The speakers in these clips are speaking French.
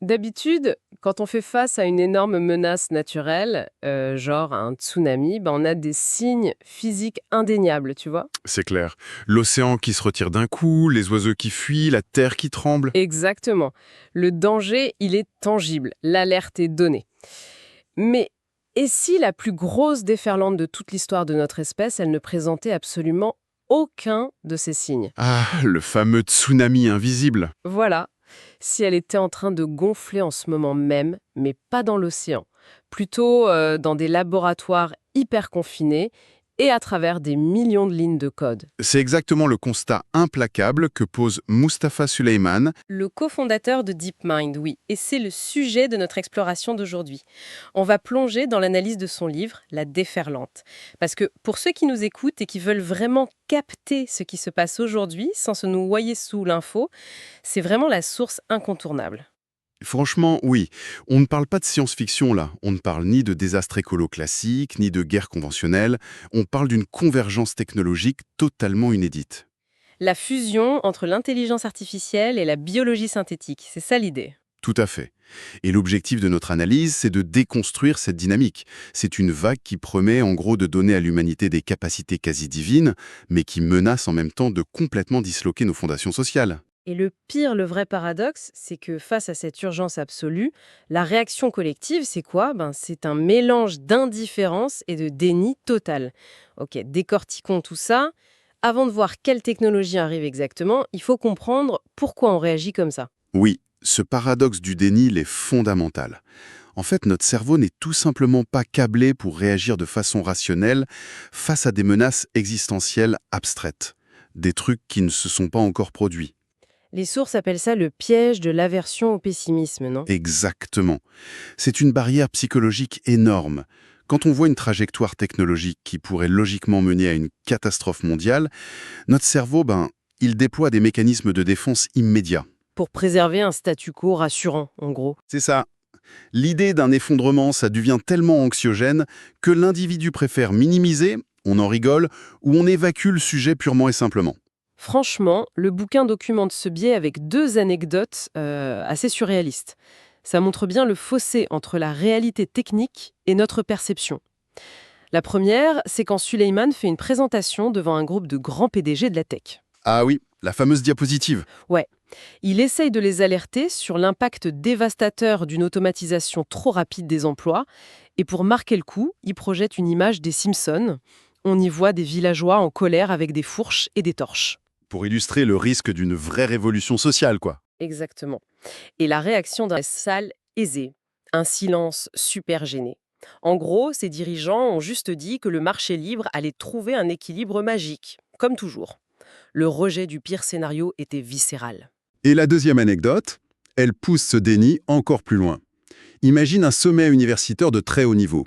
D'habitude, quand on fait face à une énorme menace naturelle, genre un tsunami, ben, on a des signes physiques indéniables, tu vois? C'est clair. L'océan qui se retire d'un coup, les oiseaux qui fuient, la terre qui tremble. Exactement. Le danger, il est tangible. L'alerte est donnée. Mais et si la plus grosse déferlante de toute l'histoire de notre espèce, elle ne présentait absolument aucun de ces signes? Ah, le fameux tsunami invisible. Voilà. Si elle était en train de gonfler en ce moment même, mais pas dans l'océan, plutôt dans des laboratoires hyper confinés et à travers des millions de lignes de code. C'est exactement le constat implacable que pose Mustapha Suleyman. Le cofondateur de DeepMind, oui, et c'est le sujet de notre exploration d'aujourd'hui. On va plonger dans l'analyse de son livre, La déferlante. Parce que pour ceux qui nous écoutent et qui veulent vraiment capter ce qui se passe aujourd'hui sans se noyer sous l'info, c'est vraiment la source incontournable. Franchement, oui, on ne parle pas de science-fiction là, on ne parle ni de désastre écolo classique, ni de guerre conventionnelle, on parle d'une convergence technologique totalement inédite. La fusion entre l'intelligence artificielle et la biologie synthétique, c'est ça l'idée. Tout à fait. Et l'objectif de notre analyse, c'est de déconstruire cette dynamique. C'est une vague qui promet en gros de donner à l'humanité des capacités quasi divines, mais qui menace en même temps de complètement disloquer nos fondations sociales. Et le pire, le vrai paradoxe, c'est que face à cette urgence absolue, la réaction collective, c'est quoi? Ben, c'est un mélange d'indifférence et de déni total. Ok, décortiquons tout ça. Avant de voir quelle technologie arrive exactement, il faut comprendre pourquoi on réagit comme ça. Oui, ce paradoxe du déni il est fondamental. En fait, notre cerveau n'est tout simplement pas câblé pour réagir de façon rationnelle face à des menaces existentielles abstraites, des trucs qui ne se sont pas encore produits. Les sources appellent ça le piège de l'aversion au pessimisme, non? Exactement. C'est une barrière psychologique énorme. Quand on voit une trajectoire technologique qui pourrait logiquement mener à une catastrophe mondiale, notre cerveau, il déploie des mécanismes de défense immédiats. Pour préserver un statu quo rassurant, en gros. C'est ça. L'idée d'un effondrement, ça devient tellement anxiogène que l'individu préfère minimiser, on en rigole, ou on évacue le sujet purement et simplement. Franchement, le bouquin documente ce biais avec deux anecdotes assez surréalistes. Ça montre bien le fossé entre la réalité technique et notre perception. La première, c'est quand Suleiman fait une présentation devant un groupe de grands PDG de la tech. Ah oui, la fameuse diapositive. Ouais, il essaye de les alerter sur l'impact dévastateur d'une automatisation trop rapide des emplois, et pour marquer le coup, il projette une image des Simpsons. On y voit des villageois en colère avec des fourches et des torches. Pour illustrer le risque d'une vraie révolution sociale, quoi. Exactement. Et la réaction d'un salle aisée, un silence super gêné. En gros, ces dirigeants ont juste dit que le marché libre allait trouver un équilibre magique, comme toujours. Le rejet du pire scénario était viscéral. Et la deuxième anecdote, elle pousse ce déni encore plus loin. Imagine un sommet universitaire de très haut niveau,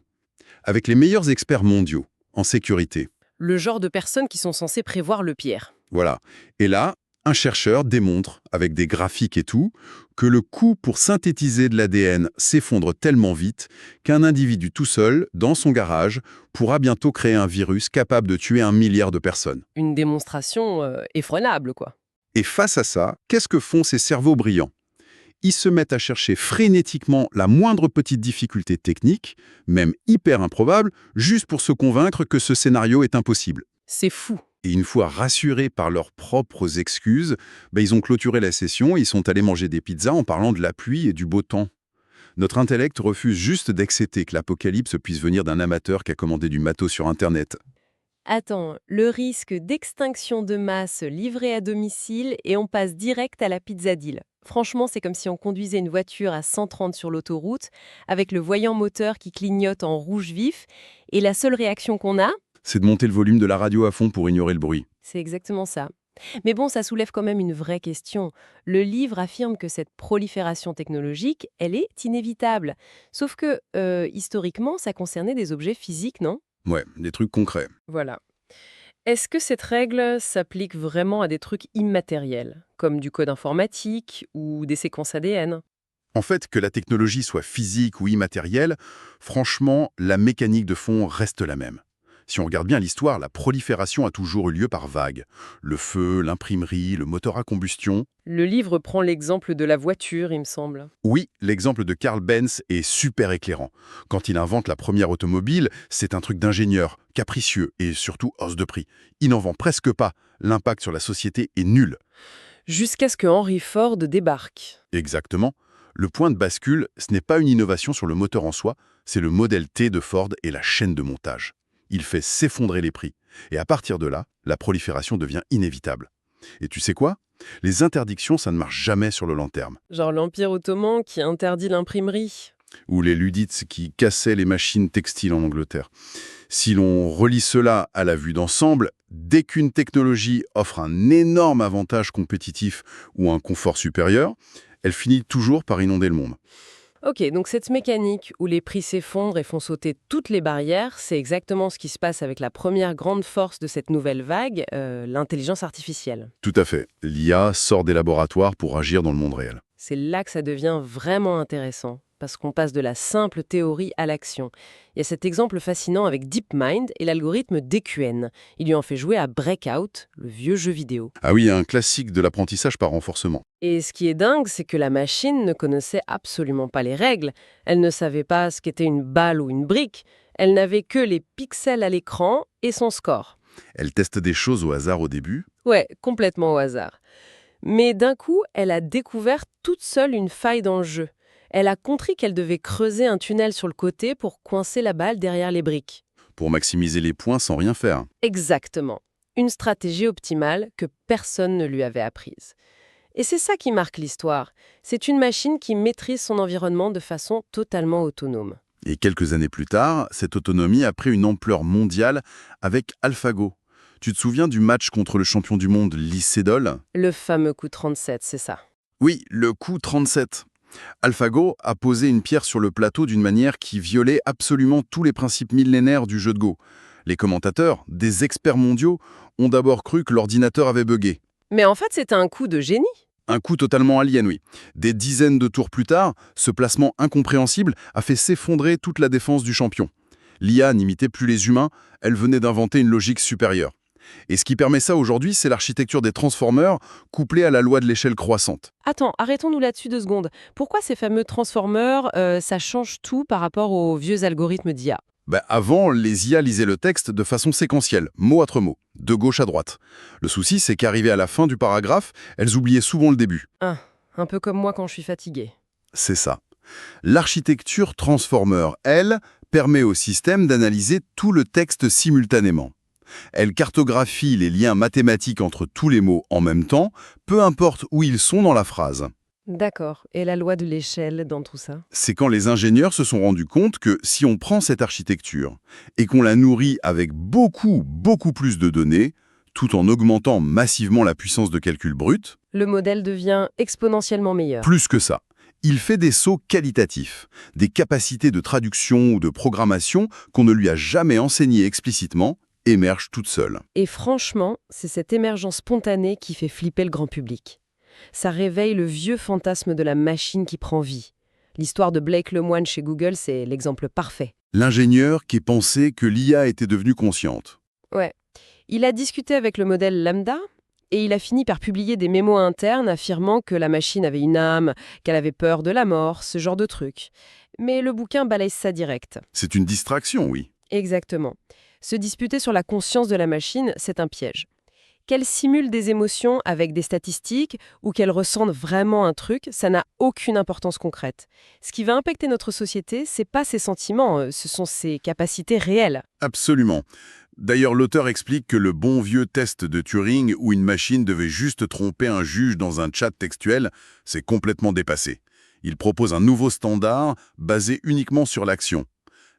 avec les meilleurs experts mondiaux en sécurité. Le genre de personnes qui sont censées prévoir le pire. Voilà. Et là, un chercheur démontre, avec des graphiques et tout, que le coût pour synthétiser de l'ADN s'effondre tellement vite qu'un individu tout seul, dans son garage, pourra bientôt créer un virus capable de tuer 1 milliard de personnes. Une démonstration effroyable, quoi. Et face à ça, qu'est-ce que font ces cerveaux brillants? Ils se mettent à chercher frénétiquement la moindre petite difficulté technique, même hyper improbable, juste pour se convaincre que ce scénario est impossible. C'est fou. Et une fois rassurés par leurs propres excuses, ils ont clôturé la session et ils sont allés manger des pizzas en parlant de la pluie et du beau temps. Notre intellect refuse juste d'accepter que l'apocalypse puisse venir d'un amateur qui a commandé du matos sur Internet. Attends, le risque d'extinction de masse livré à domicile et on passe direct à la pizza deal. Franchement, c'est comme si on conduisait une voiture à 130 sur l'autoroute, avec le voyant moteur qui clignote en rouge vif, et la seule réaction qu'on a, C'est de monter le volume de la radio à fond pour ignorer le bruit. c'est exactement ça. Mais bon, ça soulève quand même une vraie question. Le livre affirme que cette prolifération technologique, elle est inévitable. Sauf que, historiquement, ça concernait des objets physiques, non? Ouais, des trucs concrets. Voilà. Est-ce que cette règle s'applique vraiment à des trucs immatériels, comme du code informatique ou des séquences ADN? En fait, que la technologie soit physique ou immatérielle, franchement, la mécanique de fond reste la même. Si on regarde bien l'histoire, la prolifération a toujours eu lieu par vagues. Le feu, l'imprimerie, le moteur à combustion. Le livre prend l'exemple de la voiture, il me semble. Oui, l'exemple de Carl Benz est super éclairant. Quand il invente la première automobile, c'est un truc d'ingénieur, capricieux et surtout hausse de prix. Il n'en vend presque pas. L'impact sur la société est nul. Jusqu'à ce que Henry Ford débarque. Exactement. Le point de bascule, ce n'est pas une innovation sur le moteur en soi, c'est le modèle T de Ford et la chaîne de montage. Il fait s'effondrer les prix. Et à partir de là, la prolifération devient inévitable. Et tu sais quoi? Les interdictions, ça ne marche jamais sur le long terme. Genre l'Empire ottoman qui interdit l'imprimerie. Ou les Ludites qui cassaient les machines textiles en Angleterre. Si l'on relie cela à la vue d'ensemble, dès qu'une technologie offre un énorme avantage compétitif ou un confort supérieur, elle finit toujours par inonder le monde. Ok, donc cette mécanique où les prix s'effondrent et font sauter toutes les barrières, c'est exactement ce qui se passe avec la première grande force de cette nouvelle vague, l'intelligence artificielle. Tout à fait. L'IA sort des laboratoires pour agir dans le monde réel. C'est là que ça devient vraiment intéressant, parce qu'on passe de la simple théorie à l'action. Il y a cet exemple fascinant avec DeepMind et l'algorithme DQN. Il lui en fait jouer à Breakout, le vieux jeu vidéo. Ah oui, un classique de l'apprentissage par renforcement. Et ce qui est dingue, c'est que la machine ne connaissait absolument pas les règles. Elle ne savait pas ce qu'était une balle ou une brique. Elle n'avait que les pixels à l'écran et son score. Elle teste des choses au hasard au début. Ouais, complètement au hasard. Mais d'un coup, elle a découvert toute seule une faille dans le jeu. Elle a compris qu'elle devait creuser un tunnel sur le côté pour coincer la balle derrière les briques. Pour maximiser les points sans rien faire. Exactement. Une stratégie optimale que personne ne lui avait apprise. Et c'est ça qui marque l'histoire. C'est une machine qui maîtrise son environnement de façon totalement autonome. Et quelques années plus tard, cette autonomie a pris une ampleur mondiale avec AlphaGo. Tu te souviens du match contre le champion du monde Lee Sedol? Le fameux coup 37, c'est ça. Oui, le coup 37. AlphaGo a posé une pierre sur le plateau d'une manière qui violait absolument tous les principes millénaires du jeu de Go. Les commentateurs, des experts mondiaux, ont d'abord cru que l'ordinateur avait buggé. Mais en fait, c'était un coup de génie. Un coup totalement alien, oui. Des dizaines de tours plus tard, ce placement incompréhensible a fait s'effondrer toute la défense du champion. L'IA n'imitait plus les humains, elle venait d'inventer une logique supérieure. Et ce qui permet ça aujourd'hui, c'est l'architecture des transformers couplée à la loi de l'échelle croissante. Attends, arrêtons-nous là-dessus 2 secondes. Pourquoi ces fameux transformers, ça change tout par rapport aux vieux algorithmes d'IA? Avant, les IA lisaient le texte de façon séquentielle, mot après mot, de gauche à droite. Le souci, c'est qu'arrivées à la fin du paragraphe, elles oubliaient souvent le début. Un peu comme moi quand je suis fatiguée. C'est ça. L'architecture transformer, elle, permet au système d'analyser tout le texte simultanément. Elle cartographie les liens mathématiques entre tous les mots en même temps, peu importe où ils sont dans la phrase. D'accord. Et la loi de l'échelle dans tout ça? C'est quand les ingénieurs se sont rendus compte que si on prend cette architecture et qu'on la nourrit avec beaucoup plus de données, tout en augmentant massivement la puissance de calcul brut, Le modèle devient exponentiellement meilleur. plus que ça, il fait des sauts qualitatifs, des capacités de traduction ou de programmation qu'on ne lui a jamais enseignées explicitement, émergent toutes seules. Et franchement, c'est cette émergence spontanée qui fait flipper le grand public. Ça réveille le vieux fantasme de la machine qui prend vie. L'histoire de Blake Lemoine chez Google, c'est l'exemple parfait. L'ingénieur qui pensait que l'IA était devenue consciente. Ouais. Il a discuté avec le modèle Lambda et il a fini par publier des mémos internes affirmant que la machine avait une âme, qu'elle avait peur de la mort, ce genre de trucs. Mais le bouquin balaye ça direct. C'est une distraction, oui. Exactement. Se disputer sur la conscience de la machine, c'est un piège. Qu'elle simule des émotions avec des statistiques ou qu'elle ressente vraiment un truc, ça n'a aucune importance concrète. Ce qui va impacter notre société, c'est pas ses sentiments, ce sont ses capacités réelles. Absolument. D'ailleurs, l'auteur explique que le bon vieux test de Turing où une machine devait juste tromper un juge dans un chat textuel, c'est complètement dépassé. Il propose un nouveau standard basé uniquement sur l'action.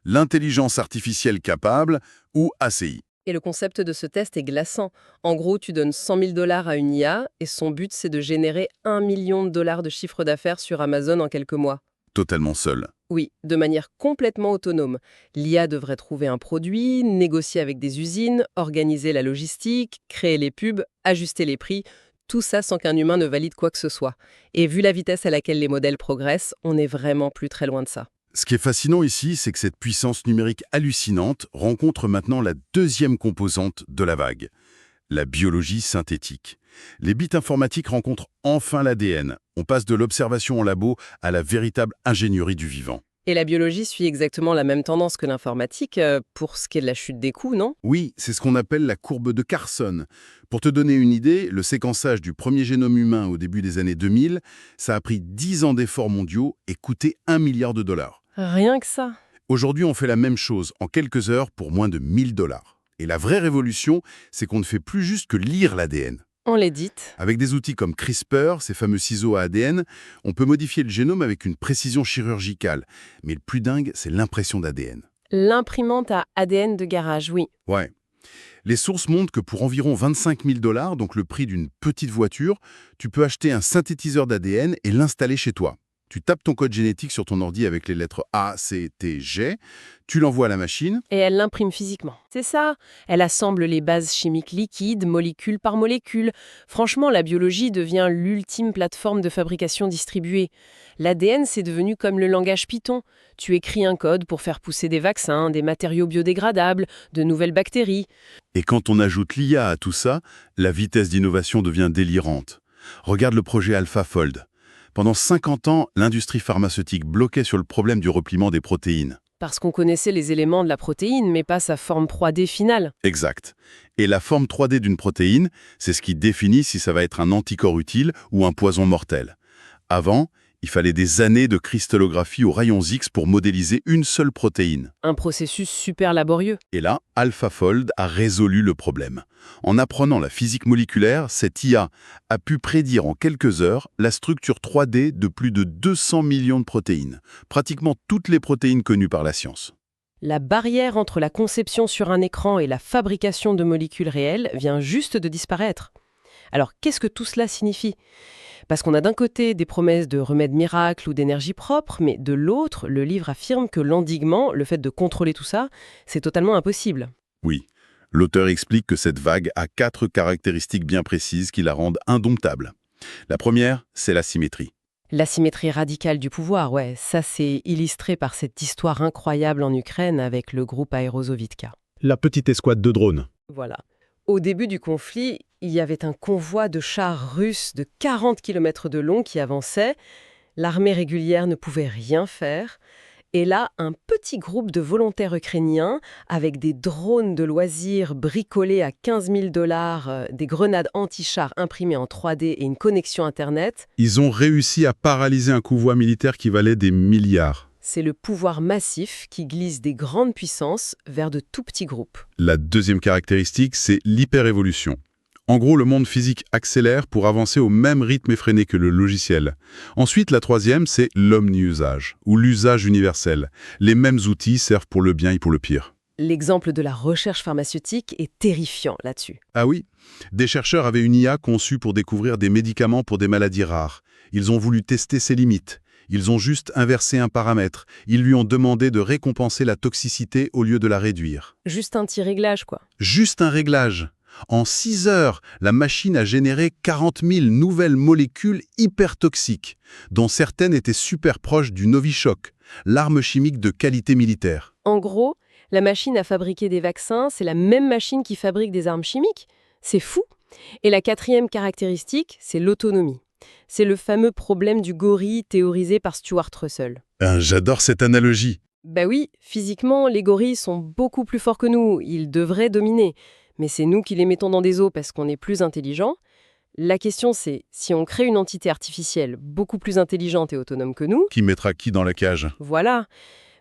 L'intelligence artificielle capable, ou ACI. Et le concept de ce test est glaçant. En gros, tu donnes 100 000 $ à une IA et son but, c'est de générer 1 million de dollars de chiffre d'affaires sur Amazon en quelques mois. Totalement seul. Oui, de manière complètement autonome. L'IA devrait trouver un produit, négocier avec des usines, organiser la logistique, créer les pubs, ajuster les prix, tout ça sans qu'un humain ne valide quoi que ce soit. Et vu la vitesse à laquelle les modèles progressent, on n'est vraiment plus très loin de ça. Ce qui est fascinant ici, c'est que cette puissance numérique hallucinante rencontre maintenant la deuxième composante de la vague, la biologie synthétique. Les bits informatiques rencontrent enfin l'ADN. On passe de l'observation en labo à la véritable ingénierie du vivant. Et la biologie suit exactement la même tendance que l'informatique pour ce qui est de la chute des coûts, non? Oui, c'est ce qu'on appelle la courbe de Carson. Pour te donner une idée, le séquençage du premier génome humain au début des années 2000, ça a pris 10 ans d'efforts mondiaux et coûté 1 milliard de dollars. Rien que ça. Aujourd'hui, on fait la même chose en quelques heures pour moins de 1000 dollars. Et la vraie révolution, c'est qu'on ne fait plus juste que lire l'ADN. On l'édite. Avec des outils comme CRISPR, ces fameux ciseaux à ADN, on peut modifier le génome avec une précision chirurgicale. Mais le plus dingue, c'est l'impression d'ADN. L'imprimante à ADN de garage, oui. Ouais. Les sources montrent que pour environ 25 000 dollars, donc le prix d'une petite voiture, tu peux acheter un synthétiseur d'ADN et l'installer chez toi. Tu tapes ton code génétique sur ton ordi avec les lettres A, C, T, G, tu l'envoies à la machine. Et elle l'imprime physiquement. C'est ça. Elle assemble les bases chimiques liquides, molécule par molécule. Franchement, la biologie devient l'ultime plateforme de fabrication distribuée. L'ADN, c'est devenu comme le langage Python. Tu écris un code pour faire pousser des vaccins, des matériaux biodégradables, de nouvelles bactéries. Et quand on ajoute l'IA à tout ça, la vitesse d'innovation devient délirante. Regarde le projet AlphaFold. Pendant 50 ans, l'industrie pharmaceutique bloquait sur le problème du repliement des protéines. Parce qu'on connaissait les éléments de la protéine, mais pas sa forme 3D finale. Exact. Et la forme 3D d'une protéine, c'est ce qui définit si ça va être un anticorps utile ou un poison mortel. Avant, il fallait des années de cristallographie aux rayons X pour modéliser une seule protéine. Un processus super laborieux. Et là, AlphaFold a résolu le problème. En apprenant la physique moléculaire, cette IA a pu prédire en quelques heures la structure 3D de plus de 200 millions de protéines, pratiquement toutes les protéines connues par la science. La barrière entre la conception sur un écran et la fabrication de molécules réelles vient juste de disparaître. Alors, qu'est-ce que tout cela signifie ? Parce qu'on a d'un côté des promesses de remèdes miracles ou d'énergie propre, mais de l'autre, le livre affirme que l'endiguement, le fait de contrôler tout ça, c'est totalement impossible. Oui, l'auteur explique que cette vague a 4 caractéristiques bien précises qui la rendent indomptable. La première, c'est la symétrie. L'asymétrie radicale du pouvoir, ouais, ça c'est illustré par cette histoire incroyable en Ukraine avec le groupe Aerozovitka. La petite escouade de drones. Voilà. Au début du conflit, il y avait un convoi de chars russes de 40 km de long qui avançait. L'armée régulière ne pouvait rien faire. Et là, un petit groupe de volontaires ukrainiens, avec des drones de loisirs bricolés à 15 000 $, des grenades anti-chars imprimées en 3D et une connexion Internet, Ils ont réussi à paralyser un convoi militaire qui valait des milliards. c'est le pouvoir massif qui glisse des grandes puissances vers de tout petits groupes. La deuxième caractéristique, c'est l'hyperévolution. En gros, le monde physique accélère pour avancer au même rythme effréné que le logiciel. Ensuite, la troisième, c'est l'omni-usage, ou l'usage universel. Les mêmes outils servent pour le bien et pour le pire. L'exemple de la recherche pharmaceutique est terrifiant là-dessus. Ah oui, des chercheurs avaient une IA conçue pour découvrir des médicaments pour des maladies rares. Ils ont voulu tester ses limites. Ils ont juste inversé un paramètre. Ils lui ont demandé de récompenser la toxicité au lieu de la réduire. Juste un petit réglage, quoi. Juste un réglage. En 6 heures, la machine a généré 40 000 nouvelles molécules hyper toxiques, dont certaines étaient super proches du Novichok, l'arme chimique de qualité militaire. En gros, la machine à fabriquer des vaccins, c'est la même machine qui fabrique des armes chimiques. C'est fou. Et la quatrième caractéristique, c'est l'autonomie. C'est le fameux problème du gorille théorisé par Stuart Russell. J'adore cette analogie. Bah oui, physiquement, les gorilles sont beaucoup plus forts que nous. Ils devraient dominer. Mais c'est nous qui les mettons dans des eaux parce qu'on est plus intelligents. La question c'est, si on crée une entité artificielle beaucoup plus intelligente et autonome que nous, Qui mettra qui dans la cage? voilà.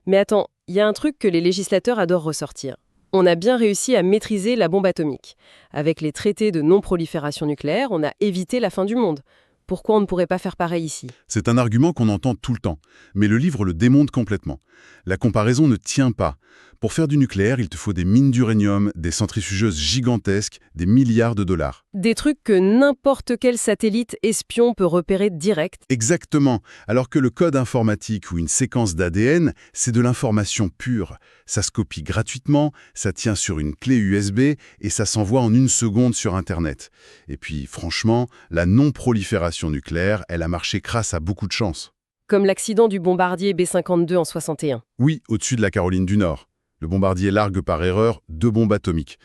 Mais attends, il y a un truc que les législateurs adorent ressortir. On a bien réussi à maîtriser la bombe atomique. Avec les traités de non-prolifération nucléaire, on a évité la fin du monde. Pourquoi on ne pourrait pas faire pareil ici ? C'est un argument qu'on entend tout le temps, mais le livre le démonte complètement. La comparaison ne tient pas. Pour faire du nucléaire, il te faut des mines d'uranium, des centrifugeuses gigantesques, des milliards de dollars. Des trucs que n'importe quel satellite espion peut repérer direct. Exactement, alors que le code informatique ou une séquence d'ADN, c'est de l'information pure. Ça se copie gratuitement, ça tient sur une clé USB et ça s'envoie en 1 seconde sur Internet. Et puis, franchement, la non-prolifération nucléaire, elle a marché grâce à beaucoup de chance. Comme l'accident du bombardier B-52 en 61. Oui, au-dessus de la Caroline du Nord. Le bombardier largue par erreur 2 bombes atomiques.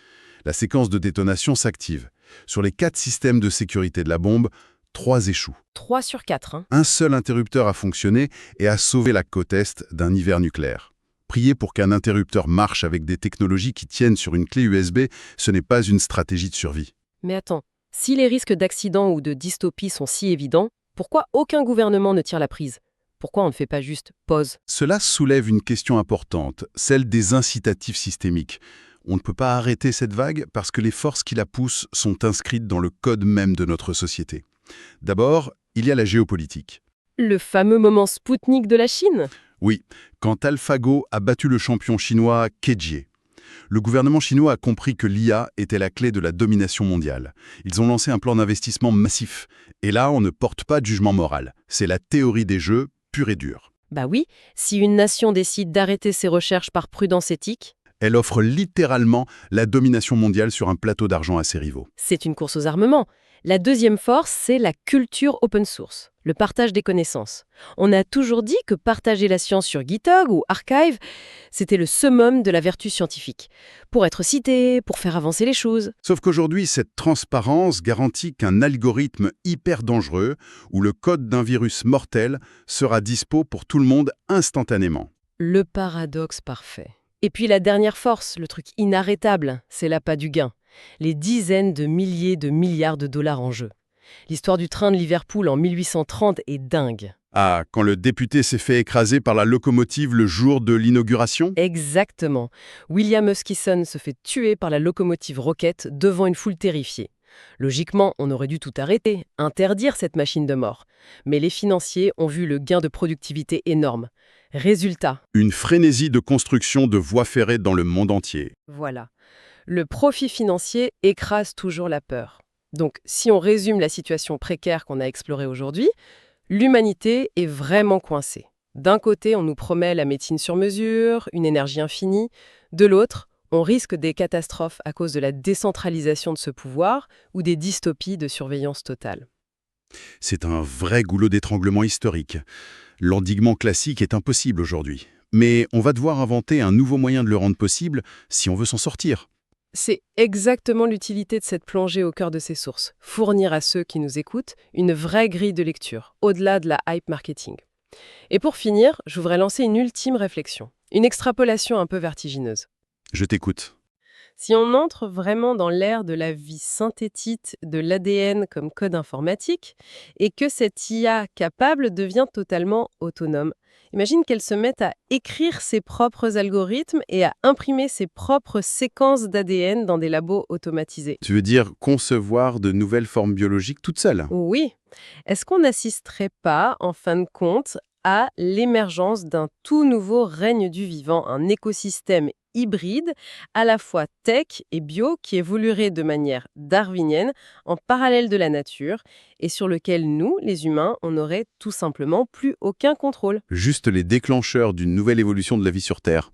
La séquence de détonation s'active. Sur les 4 systèmes de sécurité de la bombe, 3 échouent. 3 sur 4, hein. Un seul interrupteur a fonctionné et a sauvé la côte Est d'un hiver nucléaire. Prier pour qu'un interrupteur marche avec des technologies qui tiennent sur une clé USB, ce n'est pas une stratégie de survie. Mais attends, si les risques d'accident ou de dystopie sont si évidents, pourquoi aucun gouvernement ne tire la prise? Pourquoi on ne fait pas juste pause? Cela soulève une question importante, celle des incitatifs systémiques. On ne peut pas arrêter cette vague parce que les forces qui la poussent sont inscrites dans le code même de notre société. D'abord, il y a la géopolitique. Le fameux moment Spoutnik de la Chine? Oui, quand AlphaGo a battu le champion chinois Ke. Le gouvernement chinois a compris que l'IA était la clé de la domination mondiale. Ils ont lancé un plan d'investissement massif. Et là, on ne porte pas de jugement moral. C'est la théorie des jeux, pure et dure. Bah oui, si une nation décide d'arrêter ses recherches par prudence éthique, Elle offre littéralement la domination mondiale sur un plateau d'argent à ses rivaux. c'est une course aux armements. La deuxième force, c'est la culture open source, le partage des connaissances. On a toujours dit que partager la science sur GitHub ou Archive, c'était le summum de la vertu scientifique. Pour être cité, pour faire avancer les choses. Sauf qu'aujourd'hui, cette transparence garantit qu'un algorithme hyper dangereux ou le code d'un virus mortel sera dispo pour tout le monde instantanément. Le paradoxe parfait. Et puis la dernière force, le truc inarrêtable, c'est l'appât du gain. Les dizaines de milliers de milliards de dollars en jeu. L'histoire du train de Liverpool en 1830 est dingue. Ah, quand le député s'est fait écraser par la locomotive le jour de l'inauguration? Exactement. William Huskisson se fait tuer par la locomotive Rocket devant une foule terrifiée. Logiquement, on aurait dû tout arrêter, interdire cette machine de mort. Mais les financiers ont vu le gain de productivité énorme. Résultat, Une frénésie de construction de voies ferrées dans le monde entier. voilà. Le profit financier écrase toujours la peur. Donc, si on résume la situation précaire qu'on a explorée aujourd'hui, l'humanité est vraiment coincée. D'un côté, on nous promet la médecine sur mesure, une énergie infinie. De l'autre, on risque des catastrophes à cause de la décentralisation de ce pouvoir ou des dystopies de surveillance totale. C'est un vrai goulot d'étranglement historique. L'endiguement classique est impossible aujourd'hui. Mais on va devoir inventer un nouveau moyen de le rendre possible si on veut s'en sortir. C'est exactement l'utilité de cette plongée au cœur de ces sources. Fournir à ceux qui nous écoutent une vraie grille de lecture, au-delà de la hype marketing. Et pour finir, je voudrais lancer une ultime réflexion, une extrapolation un peu vertigineuse. Je t'écoute. Si on entre vraiment dans l'ère de la vie synthétique de l'ADN comme code informatique, et que cette IA capable devient totalement autonome, imagine qu'elle se mette à écrire ses propres algorithmes et à imprimer ses propres séquences d'ADN dans des labos automatisés. Tu veux dire concevoir de nouvelles formes biologiques toutes seules? Oui. Est-ce qu'on n'assisterait pas, en fin de compte, à l'émergence d'un tout nouveau règne du vivant, un écosystème hybride, à la fois tech et bio, qui évoluerait de manière darwinienne, en parallèle de la nature, et sur lequel nous, les humains, on n'aurait tout simplement plus aucun contrôle. Juste les déclencheurs d'une nouvelle évolution de la vie sur Terre.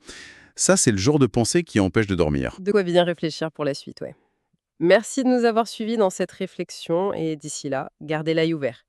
Ça, c'est le genre de pensée qui empêche de dormir. De quoi bien réfléchir pour la suite, ouais. Merci de nous avoir suivis dans cette réflexion, et d'ici là, gardez l'œil ouvert.